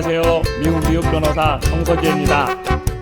안녕하세요. 미국 뉴욕 변호사 정선재입니다.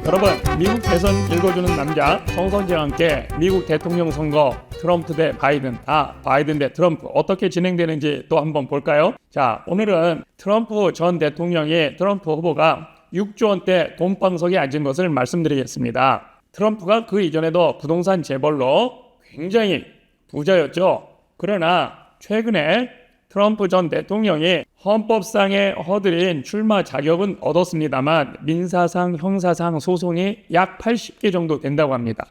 여러분, 미국 대선 읽어주는 남자 정선재와 함께 미국 대통령 선거 트럼프 대 바이든, 바이든 대 트럼프 어떻게 진행되는지 또 한번 볼까요? 자, 오늘은 트럼프 전 대통령의 트럼프 후보가 6조 원대 돈방석에 앉은 것을 말씀드리겠습니다. 트럼프가 그 이전에도 부동산 재벌로 굉장히 부자였죠. 그러나 최근에 트럼프 전 대통령이 헌법상의 허들인 출마 자격은 얻었습니다만 민사상, 형사상 소송이 약 80개 정도 된다고 합니다.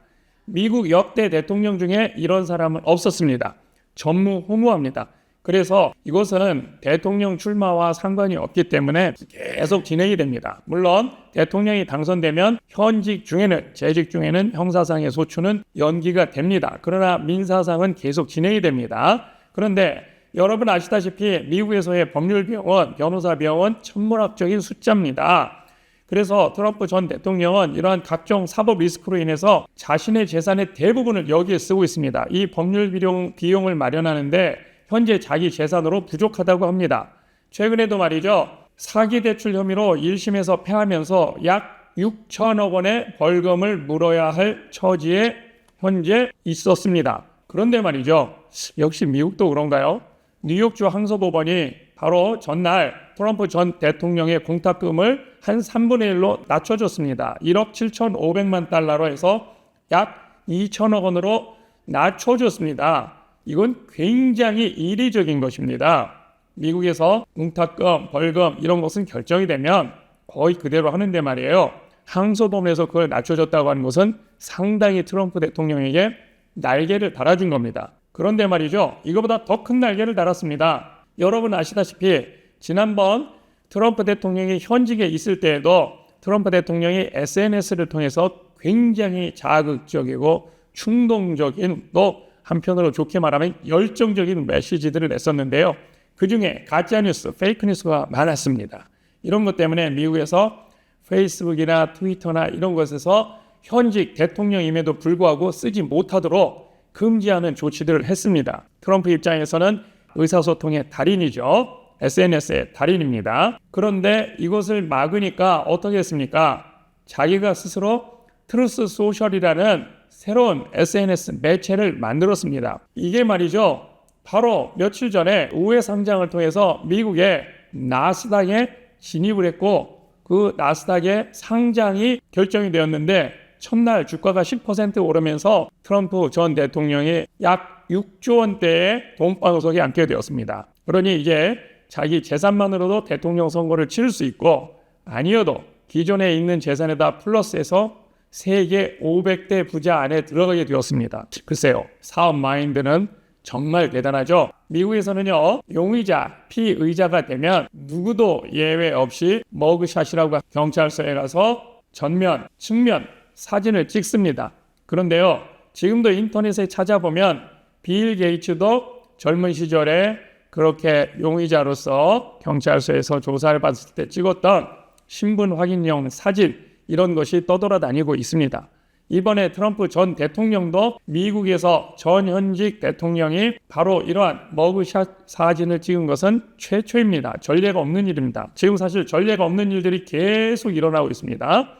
미국 역대 대통령 중에 이런 사람은 없었습니다. 전무후무합니다. 그래서 이것은 대통령 출마와 상관이 없기 때문에 계속 진행이 됩니다. 물론 대통령이 당선되면 현직 중에는, 재직 중에는 형사상의 소추는 연기가 됩니다. 그러나 민사상은 계속 진행이 됩니다. 그런데 여러분 아시다시피 미국에서의 법률 비용은, 변호사 비용은 천문학적인 숫자입니다. 그래서 트럼프 전 대통령은 이러한 각종 사법 리스크로 인해서 자신의 재산의 대부분을 여기에 쓰고 있습니다. 이 법률 비용을 마련하는데 현재 자기 재산으로 부족하다고 합니다. 최근에도 말이죠, 사기 대출 혐의로 1심에서 패하면서 약 6천억 원의 벌금을 물어야 할 처지에 현재 있었습니다. 그런데 말이죠, 역시 미국도 그런가요? 뉴욕주 항소법원이 바로 전날 트럼프 전 대통령의 공탁금을 한 3분의 1로 낮춰줬습니다. 1억 7,500만 달러로 해서 약 2천억 원으로 낮춰줬습니다. 이건 굉장히 이례적인 것입니다. 미국에서 공탁금, 벌금 이런 것은 결정이 되면 거의 그대로 하는데 말이에요. 항소법원에서 그걸 낮춰줬다고 하는 것은 상당히 트럼프 대통령에게 날개를 달아준 겁니다. 그런데 말이죠, 이거보다 더 큰 날개를 달았습니다. 여러분 아시다시피 지난번 트럼프 대통령이 현직에 있을 때에도 트럼프 대통령이 SNS를 통해서 굉장히 자극적이고 충동적인, 또 한편으로 좋게 말하면 열정적인 메시지들을 냈었는데요. 그중에 가짜뉴스, 페이크뉴스가 많았습니다. 이런 것 때문에 미국에서 페이스북이나 트위터나 이런 것에서 현직 대통령임에도 불구하고 쓰지 못하도록 금지하는 조치들을 했습니다. 트럼프 입장에서는 의사소통의 달인이죠. SNS의 달인입니다. 그런데 이것을 막으니까 어떻게 했습니까? 자기가 스스로 트루스 소셜이라는 새로운 SNS 매체를 만들었습니다. 이게 말이죠, 바로 며칠 전에 우회 상장을 통해서 미국의 나스닥에 진입을 했고 그 나스닥의 상장이 결정이 되었는데 첫날 주가가 10% 오르면서 트럼프 전 대통령이 약 6조 원대의 돈방석에 앉게 되었습니다. 그러니 이제 자기 재산만으로도 대통령 선거를 치를 수 있고, 아니어도 기존에 있는 재산에다 플러스해서 세계 500대 부자 안에 들어가게 되었습니다. 글쎄요, 사업 마인드는 정말 대단하죠. 미국에서는요, 용의자, 피의자가 되면 누구도 예외 없이 머그샷이라고 경찰서에 가서 전면, 측면 사진을 찍습니다. 그런데요, 지금도 인터넷에 찾아보면 빌 게이츠도 젊은 시절에 그렇게 용의자로서 경찰서에서 조사를 받았을 때 찍었던 신분 확인용 사진, 이런 것이 떠돌아다니고 있습니다. 이번에 트럼프 전 대통령도 미국에서 전현직 대통령이 바로 이러한 머그샷 사진을 찍은 것은 최초입니다. 전례가 없는 일입니다. 지금 사실 전례가 없는 일들이 계속 일어나고 있습니다.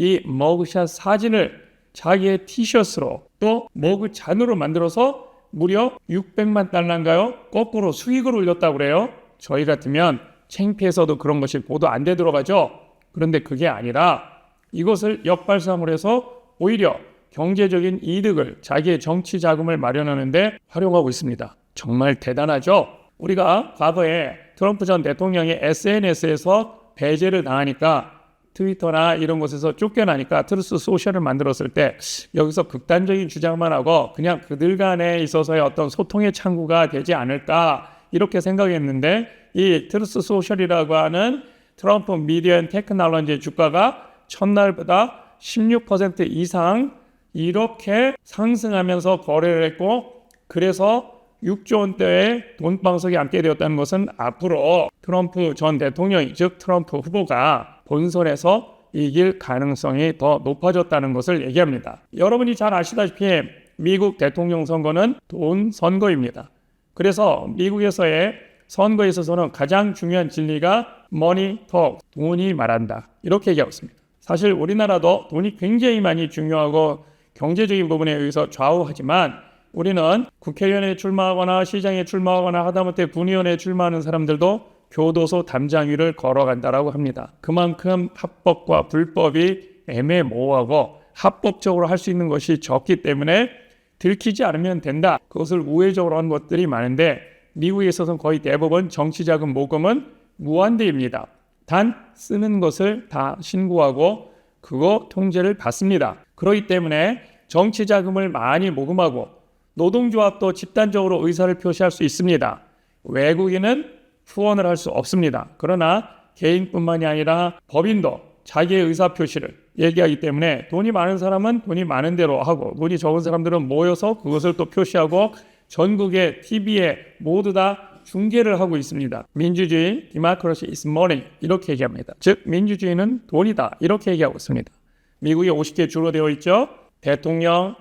이 머그샷 사진을 자기의 티셔츠로 또 머그잔으로 만들어서 무려 600만 달러인가요? 거꾸로 수익을 올렸다고 그래요. 저희 같으면 창피해서도 그런 것이 보도 안 되도록 하죠. 그런데 그게 아니라 이것을 역발상으로 해서 오히려 경제적인 이득을, 자기의 정치 자금을 마련하는데 활용하고 있습니다. 정말 대단하죠? 우리가 과거에 트럼프 전 대통령이 SNS에서 배제를 당하니까, 트위터나 이런 곳에서 쫓겨나니까 트루스 소셜을 만들었을 때 여기서 극단적인 주장만 하고 그냥 그들 간에 있어서의 어떤 소통의 창구가 되지 않을까, 이렇게 생각했는데 이 트루스 소셜이라고 하는 트럼프 미디어 앤 테크놀로지 주가가 첫날보다 16% 이상 이렇게 상승하면서 거래를 했고, 그래서 6조 원대의 돈방석에 앉게 되었다는 것은 앞으로 트럼프 전 대통령이, 즉 트럼프 후보가 본선에서 이길 가능성이 더 높아졌다는 것을 얘기합니다. 여러분이 잘 아시다시피 미국 대통령 선거는 돈 선거입니다. 그래서 미국에서의 선거에 있어서는 가장 중요한 진리가 money talk, 돈이 말한다. 이렇게 얘기하고 있습니다. 사실 우리나라도 돈이 굉장히 많이 중요하고 경제적인 부분에 의해서 좌우하지만 우리는 국회의원에 출마하거나 시장에 출마하거나 하다못해 군의원에 출마하는 사람들도 교도소 담장 위를 걸어간다라고 합니다. 그만큼 합법과 불법이 애매모호하고 합법적으로 할 수 있는 것이 적기 때문에 들키지 않으면 된다. 그것을 우회적으로 하는 것들이 많은데 미국에 있어서는 거의 대부분 정치자금 모금은 무한대입니다. 단 쓰는 것을 다 신고하고 그거 통제를 받습니다. 그렇기 때문에 정치자금을 많이 모금하고 노동조합도 집단적으로 의사를 표시할 수 있습니다. 외국인은 후원을 할 수 없습니다. 그러나 개인뿐만이 아니라 법인도 자기의 의사표시를 얘기하기 때문에 돈이 많은 사람은 돈이 많은 대로 하고 돈이 적은 사람들은 모여서 그것을 또 표시하고 전국의 TV에 모두 다 중계를 하고 있습니다. 민주주의, democracy is money 이렇게 얘기합니다. 즉 민주주의는 돈이다 이렇게 얘기하고 있습니다. 미국에 50개 주로 되어 있죠. 대통령,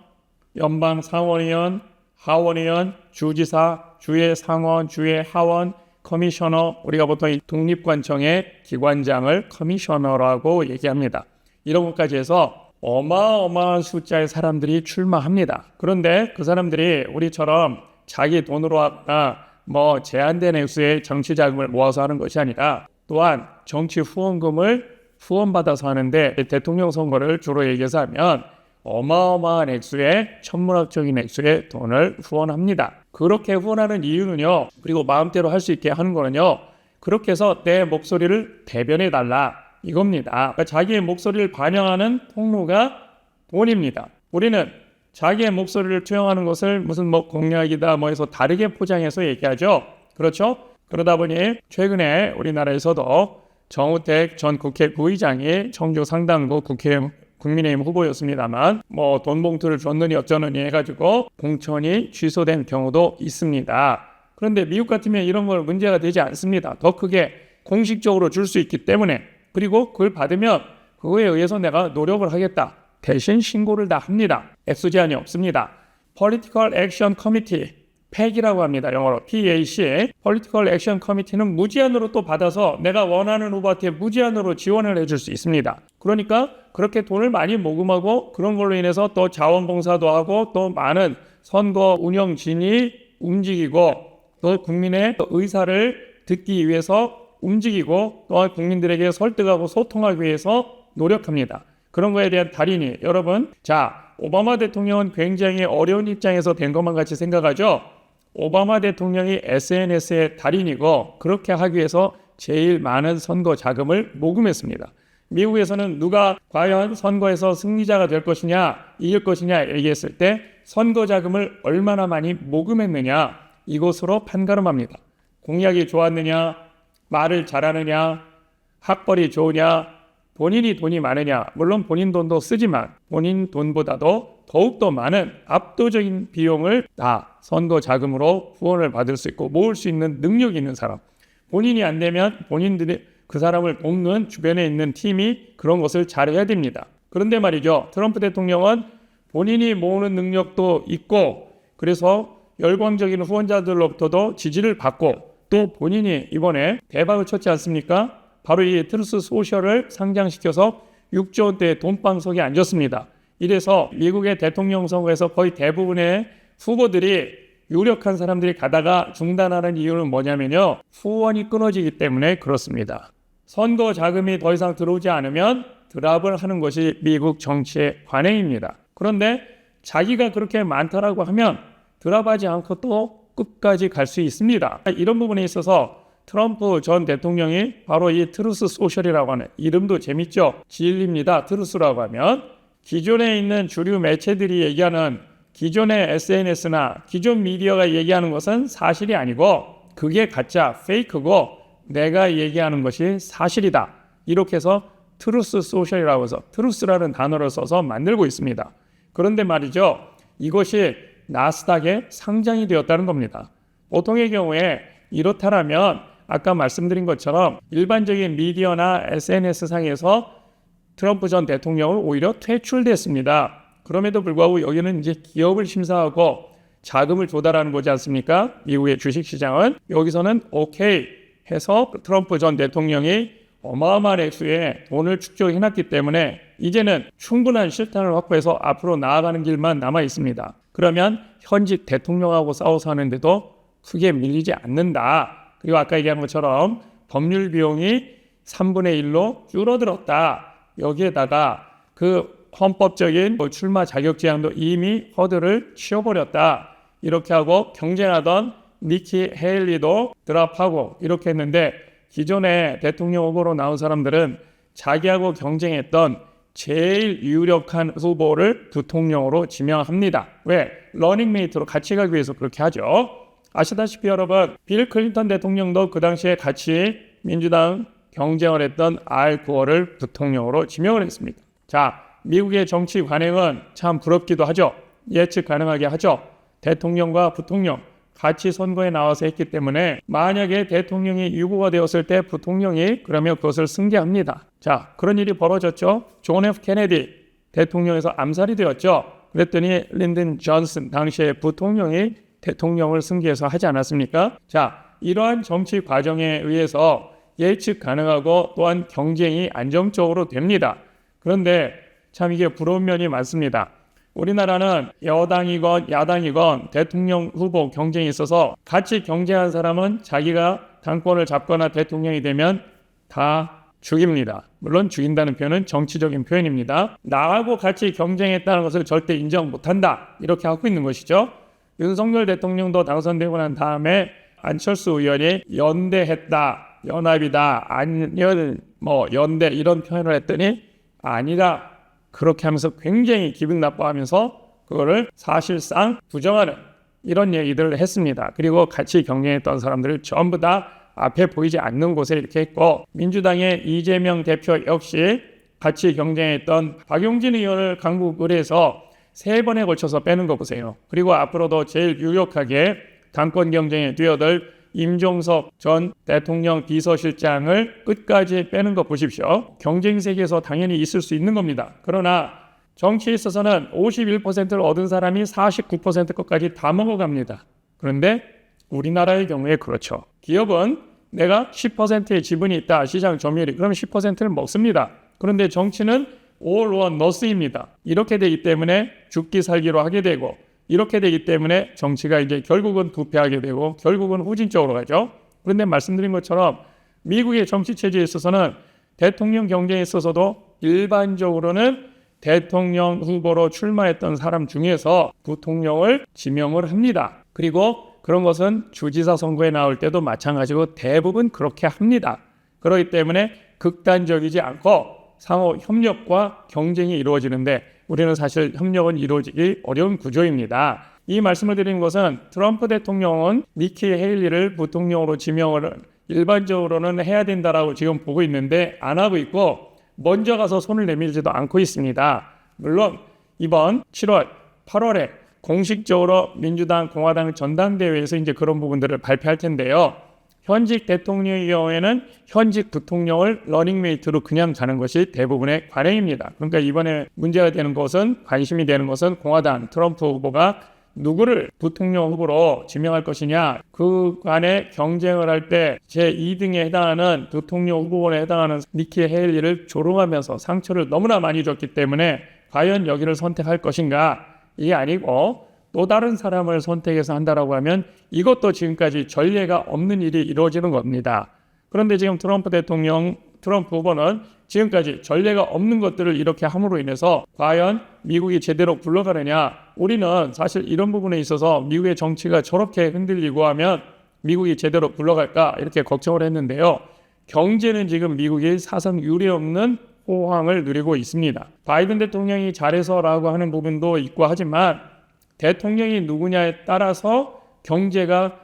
연방 상원의원, 하원의원, 주지사, 주의 상원, 주의 하원, 커미셔너, 우리가 보통 이 독립관청의 기관장을 커미셔너라고 얘기합니다. 이런 것까지 해서 어마어마한 숫자의 사람들이 출마합니다. 그런데 그 사람들이 우리처럼 자기 돈으로 하거나 제한된 액수의 정치 자금을 모아서 하는 것이 아니라 또한 정치 후원금을 후원받아서 하는데 대통령 선거를 주로 얘기해서 하면 어마어마한 액수의 천문학적인 액수의 돈을 후원합니다. 그렇게 후원하는 이유는요. 그리고 마음대로 할 수 있게 하는 거는요. 그렇게 해서 내 목소리를 대변해 달라 이겁니다. 그러니까 자기의 목소리를 반영하는 통로가 돈입니다. 우리는 자기의 목소리를 투영하는 것을 무슨 공약이다 해서 다르게 포장해서 얘기하죠. 그렇죠? 그러다 보니 최근에 우리나라에서도 정우택 전 국회 부의장이 청주 상당구 국민의힘 후보였습니다만 돈 봉투를 줬느니 어쩌느니 해가지고 공천이 취소된 경우도 있습니다. 그런데 미국 같으면 이런 걸 문제가 되지 않습니다. 더 크게 공식적으로 줄 수 있기 때문에 그리고 그걸 받으면 그거에 의해서 내가 노력을 하겠다. 대신 신고를 다 합니다. 액수 제한이 없습니다. Political Action Committee, PAC이라고 합니다. 영어로 PAC. Political Action Committee는 무제한으로 또 받아서 내가 원하는 후보한테 무제한으로 지원을 해줄 수 있습니다. 그러니까 그렇게 돈을 많이 모금하고 그런 걸로 인해서 또 자원봉사도 하고 또 많은 선거 운영진이 움직이고 또 국민의 의사를 듣기 위해서 움직이고 또한 국민들에게 설득하고 소통하기 위해서 노력합니다. 그런 거에 대한 달인이 여러분, 오바마 대통령은 굉장히 어려운 입장에서 된 것만 같이 생각하죠. 오바마 대통령이 SNS의 달인이고 그렇게 하기 위해서 제일 많은 선거 자금을 모금했습니다. 미국에서는 누가 과연 선거에서 승리자가 될 것이냐 이길 것이냐 얘기했을 때 선거 자금을 얼마나 많이 모금했느냐 이것으로 판가름합니다. 공약이 좋았느냐, 말을 잘하느냐, 학벌이 좋으냐, 본인이 돈이 많으냐. 물론 본인 돈도 쓰지만 본인 돈보다도 더욱더 많은 압도적인 비용을 다 선거 자금으로 후원을 받을 수 있고 모을 수 있는 능력이 있는 사람. 본인이 안 되면 본인들이 그 사람을 돕는 주변에 있는 팀이 그런 것을 잘해야 됩니다. 그런데 말이죠. 트럼프 대통령은 본인이 모으는 능력도 있고 그래서 열광적인 후원자들로부터도 지지를 받고 또 본인이 이번에 대박을 쳤지 않습니까? 바로 이 트루스 소셜을 상장시켜서 6조 원대의 돈방석에 앉았습니다. 이래서 미국의 대통령 선거에서 거의 대부분의 후보들이 유력한 사람들이 가다가 중단하는 이유는 뭐냐면요. 후원이 끊어지기 때문에 그렇습니다. 선거 자금이 더 이상 들어오지 않으면 드랍을 하는 것이 미국 정치의 관행입니다. 그런데 자기가 그렇게 많다라고 하면 드랍하지 않고 또 끝까지 갈 수 있습니다. 이런 부분에 있어서 트럼프 전 대통령이 바로 이 트루스 소셜이라고 하는 이름도 재밌죠. 진리입니다. 트루스라고 하면 기존에 있는 주류 매체들이 얘기하는 기존의 SNS나 기존 미디어가 얘기하는 것은 사실이 아니고 그게 가짜, 페이크고 내가 얘기하는 것이 사실이다. 이렇게 해서 트루스 소셜이라고 해서 트루스라는 단어를 써서 만들고 있습니다. 그런데 말이죠. 이것이 나스닥에 상장이 되었다는 겁니다. 보통의 경우에 이렇다라면 아까 말씀드린 것처럼 일반적인 미디어나 SNS 상에서 트럼프 전 대통령을 오히려 퇴출됐습니다. 그럼에도 불구하고 여기는 이제 기업을 심사하고 자금을 조달하는 거지 않습니까? 미국의 주식시장은. 여기서는 오케이 해서 트럼프 전 대통령이 어마어마한 액수의 돈을 축적해놨기 때문에 이제는 충분한 실탄을 확보해서 앞으로 나아가는 길만 남아 있습니다. 그러면 현직 대통령하고 싸워서 하는데도 크게 밀리지 않는다. 그리고 아까 얘기한 것처럼 법률 비용이 3분의 1로 줄어들었다. 여기에다가 그 헌법적인 출마 자격 제한도 이미 허들을 치워버렸다. 이렇게 하고 경쟁하던 니키 헤일리도 드랍하고 이렇게 했는데 기존에 대통령 후보로 나온 사람들은 자기하고 경쟁했던 제일 유력한 후보를 부통령으로 지명합니다. 왜? 러닝메이트로 같이 가기 위해서 그렇게 하죠. 아시다시피 여러분, 빌 클린턴 대통령도 그 당시에 같이 민주당 경쟁을 했던 알 고어를 부통령으로 지명을 했습니다. 자, 미국의 정치 관행은 참 부럽기도 하죠. 예측 가능하게 하죠. 대통령과 부통령 같이 선거에 나와서 했기 때문에 만약에 대통령이 유고가 되었을 때 부통령이 그러면 그것을 승계합니다. 자, 그런 일이 벌어졌죠. 존 F 케네디 대통령에서 암살이 되었죠. 그랬더니 린든 존슨 당시에 부통령이 대통령을 승계해서 하지 않았습니까? 자, 이러한 정치 과정에 의해서 예측 가능하고 또한 경쟁이 안정적으로 됩니다. 그런데 참 이게 부러운 면이 많습니다. 우리나라는 여당이건 야당이건 대통령 후보 경쟁이 있어서 같이 경쟁한 사람은 자기가 당권을 잡거나 대통령이 되면 다 죽입니다. 물론 죽인다는 표현은 정치적인 표현입니다. 나하고 같이 경쟁했다는 것을 절대 인정 못한다. 이렇게 하고 있는 것이죠. 윤석열 대통령도 당선되고 난 다음에 안철수 의원이 연대했다, 연합이다, 아니면 연대 이런 표현을 했더니 아니다. 그렇게 하면서 굉장히 기분 나빠하면서 그거를 사실상 부정하는 이런 얘기들을 했습니다. 그리고 같이 경쟁했던 사람들을 전부 다 앞에 보이지 않는 곳에 이렇게 했고, 민주당의 이재명 대표 역시 같이 경쟁했던 박용진 의원을 강국을 해서 3번에 걸쳐서 빼는 거 보세요. 그리고 앞으로도 제일 유력하게 당권 경쟁에 뛰어들 임종석 전 대통령 비서실장을 끝까지 빼는 거 보십시오. 경쟁 세계에서 당연히 있을 수 있는 겁니다. 그러나 정치에 있어서는 51%를 얻은 사람이 49% 것까지 다 먹어갑니다. 그런데 우리나라의 경우에 그렇죠. 기업은 내가 10%의 지분이 있다. 시장 점유율이. 그러면 10%를 먹습니다. 그런데 정치는 all or nothing입니다. 이렇게 되기 때문에 죽기 살기로 하게 되고, 이렇게 되기 때문에 정치가 이제 결국은 부패하게 되고 결국은 후진적으로 가죠. 그런데 말씀드린 것처럼 미국의 정치 체제에 있어서는 대통령 경쟁에 있어서도 일반적으로는 대통령 후보로 출마했던 사람 중에서 부통령을 지명을 합니다. 그리고 그런 것은 주지사 선거에 나올 때도 마찬가지고 대부분 그렇게 합니다. 그렇기 때문에 극단적이지 않고 상호 협력과 경쟁이 이루어지는데 우리는 사실 협력은 이루어지기 어려운 구조입니다. 이 말씀을 드리는 것은 트럼프 대통령은 니키 헤일리를 부통령으로 지명을 일반적으로는 해야 된다라고 지금 보고 있는데 안 하고 있고 먼저 가서 손을 내밀지도 않고 있습니다. 물론 이번 7월, 8월에 공식적으로 민주당, 공화당 전당대회에서 이제 그런 부분들을 발표할 텐데요. 현직 대통령의 경우에는 현직 부통령을 러닝메이트로 그냥 가는 것이 대부분의 관행입니다. 그러니까 이번에 문제가 되는 것은, 관심이 되는 것은 공화당 트럼프 후보가 누구를 부통령 후보로 지명할 것이냐, 그 간에 경쟁을 할 때 제2등에 해당하는 부통령 후보에 해당하는 니키 헤일리를 조롱하면서 상처를 너무나 많이 줬기 때문에 과연 여기를 선택할 것인가, 이게 아니고 또 다른 사람을 선택해서 한다라고 하면 이것도 지금까지 전례가 없는 일이 이루어지는 겁니다. 그런데 지금 트럼프 후보는 지금까지 전례가 없는 것들을 이렇게 함으로 인해서 과연 미국이 제대로 굴러가느냐, 우리는 사실 이런 부분에 있어서 미국의 정치가 저렇게 흔들리고 하면 미국이 제대로 굴러갈까 이렇게 걱정을 했는데요. 경제는 지금 미국이 사상 유례 없는 호황을 누리고 있습니다. 바이든 대통령이 잘해서라고 하는 부분도 있고 하지만 대통령이 누구냐에 따라서 경제가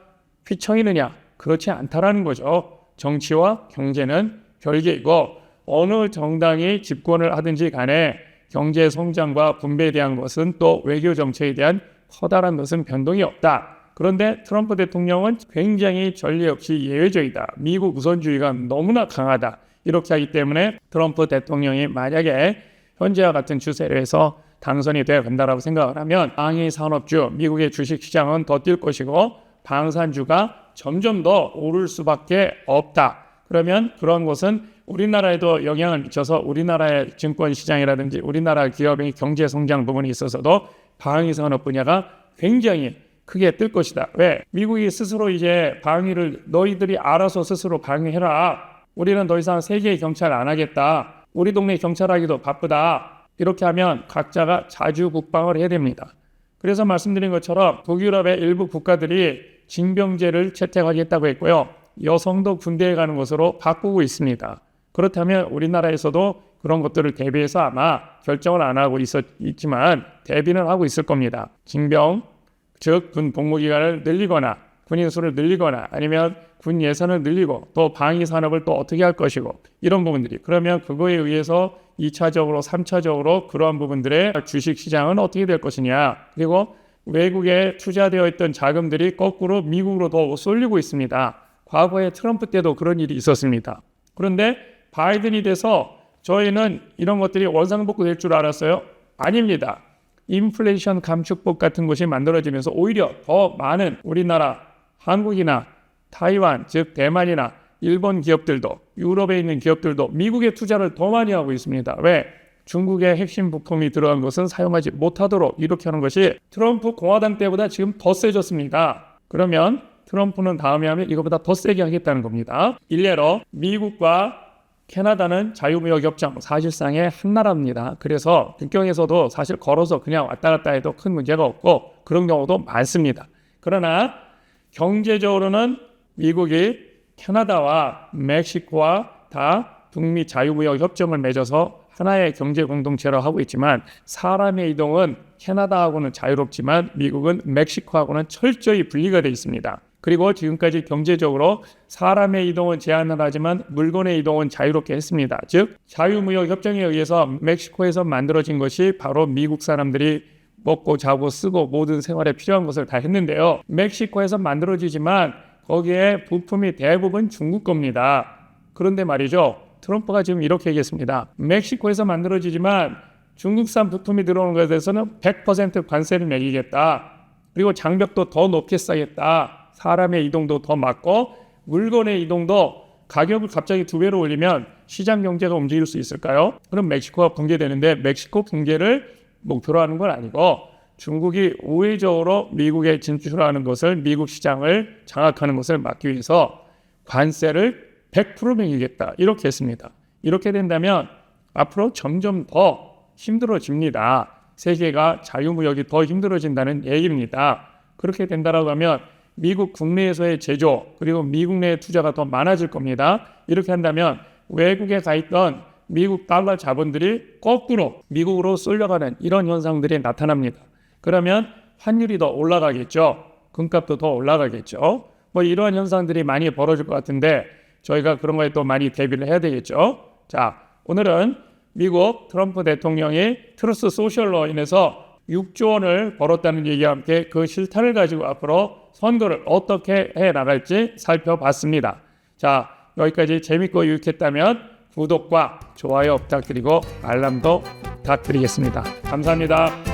휘청이느냐, 그렇지 않다라는 거죠. 정치와 경제는 별개이고 어느 정당이 집권을 하든지 간에 경제 성장과 분배에 대한 것은 또 외교 정책에 대한 커다란 것은 변동이 없다. 그런데 트럼프 대통령은 굉장히 전례 없이 예외적이다. 미국 우선주의가 너무나 강하다. 이렇게 하기 때문에 트럼프 대통령이 만약에 현재와 같은 추세로 해서 당선이 되어 간다라고 생각을 하면 방위 산업주, 미국의 주식시장은 더 뛸 것이고 방산주가 점점 더 오를 수밖에 없다. 그러면 그런 것은 우리나라에도 영향을 미쳐서 우리나라의 증권시장이라든지 우리나라 기업의 경제 성장 부분에 있어서도 방위산업 분야가 굉장히 크게 뜰 것이다. 왜? 미국이 스스로 이제 방위를 너희들이 알아서 스스로 방위해라. 우리는 더 이상 세계의 경찰 안 하겠다. 우리 동네 경찰하기도 바쁘다. 이렇게 하면 각자가 자주 국방을 해야 됩니다. 그래서 말씀드린 것처럼 북유럽의 일부 국가들이 징병제를 채택하겠다고 했고요. 여성도 군대에 가는 것으로 바꾸고 있습니다. 그렇다면 우리나라에서도 그런 것들을 대비해서 아마 결정을 안 하고 있지만 대비는 하고 있을 겁니다. 징병, 즉 군 복무기간을 늘리거나 군인 수를 늘리거나 아니면 군 예산을 늘리고 또 방위 산업을 또 어떻게 할 것이고 이런 부분들이 그러면 그거에 의해서 2차적으로 3차적으로 그러한 부분들의 주식시장은 어떻게 될 것이냐 그리고 외국에 투자되어 있던 자금들이 거꾸로 미국으로 더 쏠리고 있습니다. 과거에 트럼프 때도 그런 일이 있었습니다. 그런데 바이든이 돼서 저희는 이런 것들이 원상복구 될 줄 알았어요? 아닙니다. 인플레이션 감축법 같은 것이 만들어지면서 오히려 더 많은 우리나라, 한국이나 타이완, 즉 대만이나 일본 기업들도 유럽에 있는 기업들도 미국에 투자를 더 많이 하고 있습니다. 왜? 중국의 핵심 부품이 들어간 것은 사용하지 못하도록 이렇게 하는 것이 트럼프 공화당 때보다 지금 더 세졌습니다. 그러면 트럼프는 다음에 하면 이것보다 더 세게 하겠다는 겁니다. 일례로 미국과 캐나다는 자유무역협정 사실상의 한 나라입니다. 그래서 국경에서도 사실 걸어서 그냥 왔다 갔다 해도 큰 문제가 없고 그런 경우도 많습니다. 그러나 경제적으로는 미국이 캐나다와 멕시코와 다 북미 자유무역협정을 맺어서 하나의 경제 공동체로 하고 있지만 사람의 이동은 캐나다하고는 자유롭지만 미국은 멕시코하고는 철저히 분리가 되어 있습니다. 그리고 지금까지 경제적으로 사람의 이동은 제한을 하지만 물건의 이동은 자유롭게 했습니다. 즉 자유무역협정에 의해서 멕시코에서 만들어진 것이 바로 미국 사람들이 먹고 자고 쓰고 모든 생활에 필요한 것을 다 했는데요. 멕시코에서 만들어지지만 거기에 부품이 대부분 중국 겁니다. 그런데 말이죠. 트럼프가 지금 이렇게 얘기했습니다. 멕시코에서 만들어지지만 중국산 부품이 들어오는 것에 대해서는 100% 관세를 매기겠다. 그리고 장벽도 더 높게 쌓겠다. 사람의 이동도 더 막고 물건의 이동도 가격을 갑자기 2배로 올리면 시장 경제가 움직일 수 있을까요? 그럼 멕시코가 붕괴되는데 멕시코 붕괴를 목표로 하는 건 아니고 중국이 우회적으로 미국에 진출하는 것을 미국 시장을 장악하는 것을 막기 위해서 관세를 100% 매기겠다 이렇게 했습니다. 이렇게 된다면 앞으로 점점 더 힘들어집니다. 세계가 자유무역이 더 힘들어진다는 얘기입니다. 그렇게 된다라고 하면 미국 국내에서의 제조 그리고 미국 내의 투자가 더 많아질 겁니다. 이렇게 한다면 외국에 가 있던 미국 달러 자본들이 거꾸로 미국으로 쏠려가는 이런 현상들이 나타납니다. 그러면 환율이 더 올라가겠죠. 금값도 더 올라가겠죠. 이러한 현상들이 많이 벌어질 것 같은데 저희가 그런 거에 또 많이 대비를 해야 되겠죠. 자, 오늘은 미국 트럼프 대통령이 트루스 소셜로 인해서 6조 원을 벌었다는 얘기와 함께 그 실탄을 가지고 앞으로 선거를 어떻게 해나갈지 살펴봤습니다. 자, 여기까지 재밌고 유익했다면 구독과 좋아요 부탁드리고 알람도 부탁드리겠습니다. 감사합니다.